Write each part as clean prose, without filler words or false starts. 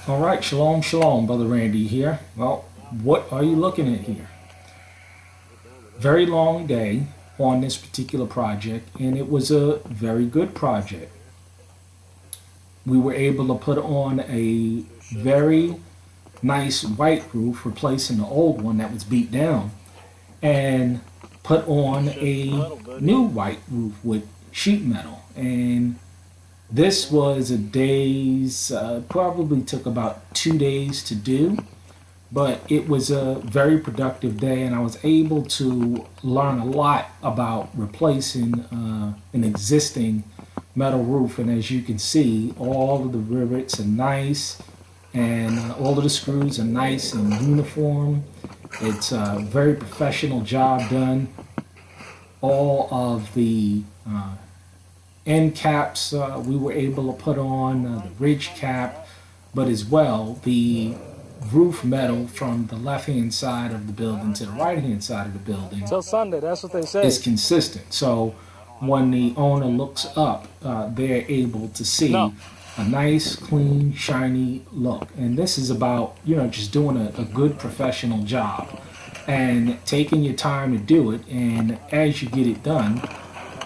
All right, shalom, shalom, Brother Randy here. Well, what are you looking at here? Very long day on this particular project, and it was a very good project. We were able to put on a very nice white roof, replacing the old one that was beat down, and put on a new white roof with sheet metal. And this was a day's, probably took about 2 days to do, but it was a very productive day, and I was able to learn a lot about replacing an existing metal roof. And as you can see, all of the rivets are nice, and all of the screws are nice and uniform. It's a very professional job done. All of the end caps we were able to put on, the ridge cap, but as well the roof metal from the left hand side of the building to the right hand side of the building Till Sunday, that's what they say. is consistent. So when the owner looks up, they're able to see No. a nice, clean, shiny look. And this is about, just doing a good professional job and taking your time to do it. And as you get it done,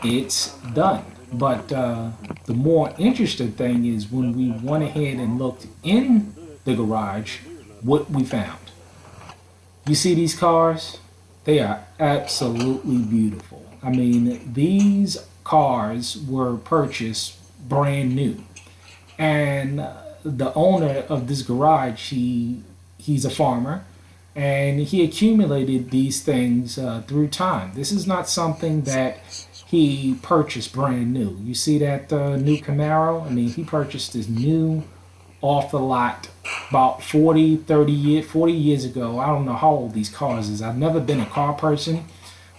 it's done. But the more interesting thing is when we went ahead and looked in the garage, what we found. You see these cars? They are absolutely beautiful. I mean, these cars were purchased brand new. And the owner of this garage, he's a farmer, and he accumulated these things through time. This is not something that he purchased brand new. You see that new Camaro? I mean, he purchased this new off the lot about 40 years ago. I don't know how old these cars is. I've never been a car person,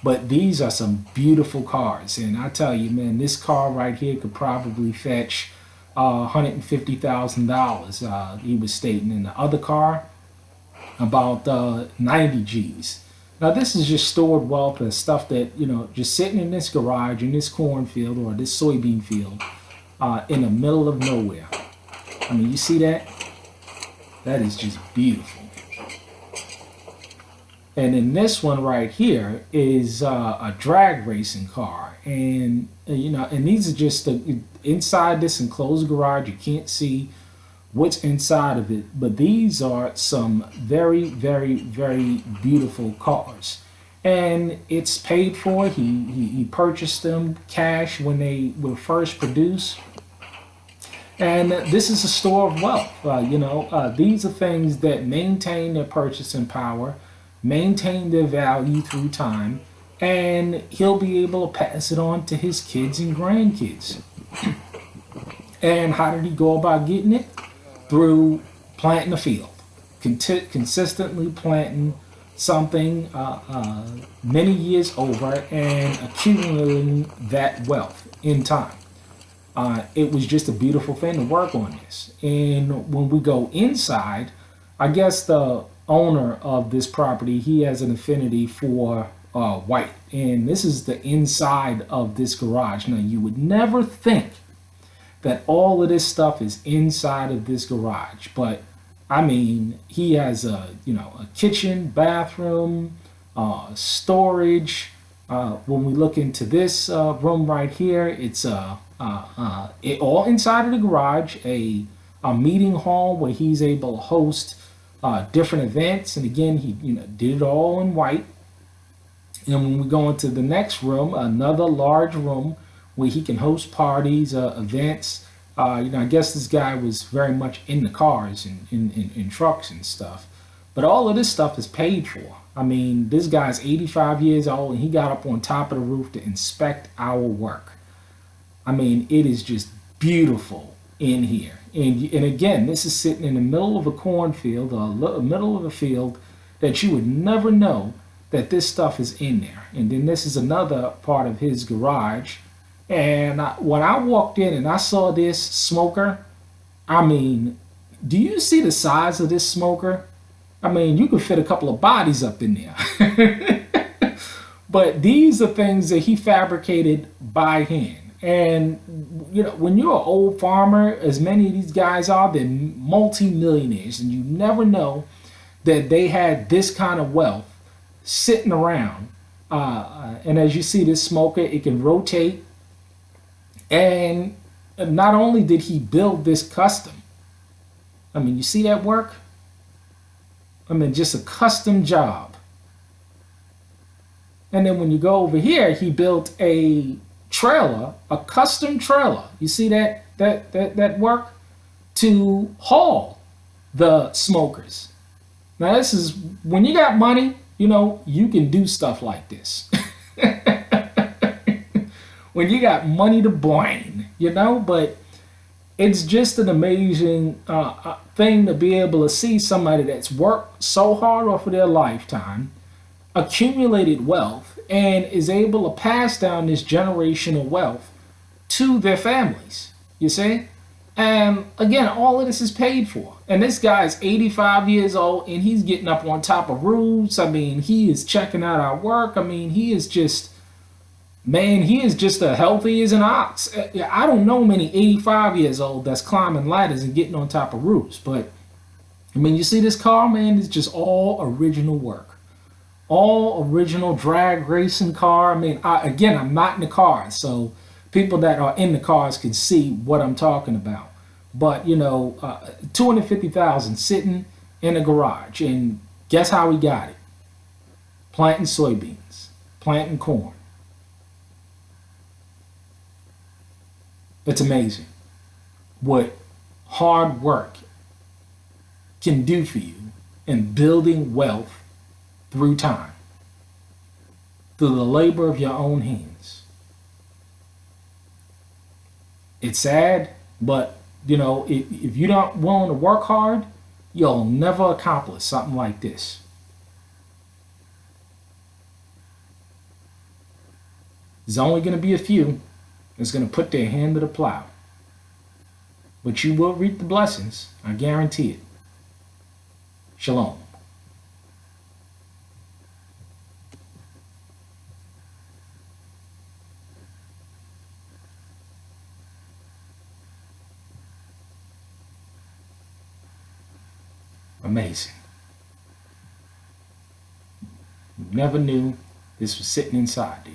but these are some beautiful cars. And I tell you, man, this car right here could probably fetch $150,000. He was stating. In the other car, about 90 G's. Now, this is just stored wealth of stuff that, just sitting in this garage, in this cornfield or this soybean field in the middle of nowhere. I mean, you see that? That is just beautiful. And then this one right here is a drag racing car. And, and these are just inside this enclosed garage. You can't see what's inside of it, but these are some very, very, very beautiful cars, and it's paid for. He purchased them cash when they were first produced, and this is a store of wealth. These are things that maintain their purchasing power, maintain their value through time, and he'll be able to pass it on to his kids and grandkids. And how did he go about getting it? Through planting a field, consistently planting something many years over and accumulating that wealth in time. It was just a beautiful thing to work on this. And when we go inside, I guess the owner of this property, he has an affinity for white. And this is the inside of this garage. Now, you would never think that all of this stuff is inside of this garage, but I mean, he has a kitchen, bathroom, storage. When we look into this room right here, it's it all inside of the garage, a meeting hall where he's able to host different events. And again, he did it all in white. And when we go into the next room, another large room where he can host parties, events. I guess this guy was very much in the cars and in trucks and stuff. But all of this stuff is paid for. I mean, this guy's 85 years old, and he got up on top of the roof to inspect our work. I mean, it is just beautiful in here. And again, this is sitting in the middle of a cornfield, middle of a field that you would never know that this stuff is in there. And then this is another part of his garage. And when I walked in and I saw this smoker, I mean, do you see the size of this smoker? I mean, you could fit a couple of bodies up in there. But these are things that he fabricated by hand. And when you're an old farmer, as many of these guys are, they're multi-millionaires, and you never know that they had this kind of wealth sitting around. And as you see this smoker, it can rotate. And not only did he build this custom, I mean, you see that work? I mean, just a custom job. And then when you go over here, he built a trailer, a custom trailer. You see that work to haul the smokers. Now this is when you got money, you can do stuff like this. When you got money to brain, but it's just an amazing thing to be able to see somebody that's worked so hard off of their lifetime, accumulated wealth, and is able to pass down this generational wealth to their families. You see? And again, all of this is paid for. And this guy's 85 years old and he's getting up on top of roofs. I mean, he is checking out our work. I mean, he is just as healthy as an ox. I don't know many 85 years old that's climbing ladders and getting on top of roofs. But, I mean, you see this car, man, it's just all original work. All original drag racing car. I mean, I'm not in the cars, so people that are in the cars can see what I'm talking about. But, $250,000 sitting in a garage. And guess how he got it? Planting soybeans, planting corn. It's amazing what hard work can do for you in building wealth through time, through the labor of your own hands. It's sad, but if you're not willing to work hard, you'll never accomplish something like this. There's only going to be a few that's going to put their hand to the plow. But you will reap the blessings, I guarantee it. Shalom. Amazing. Never knew this was sitting inside there.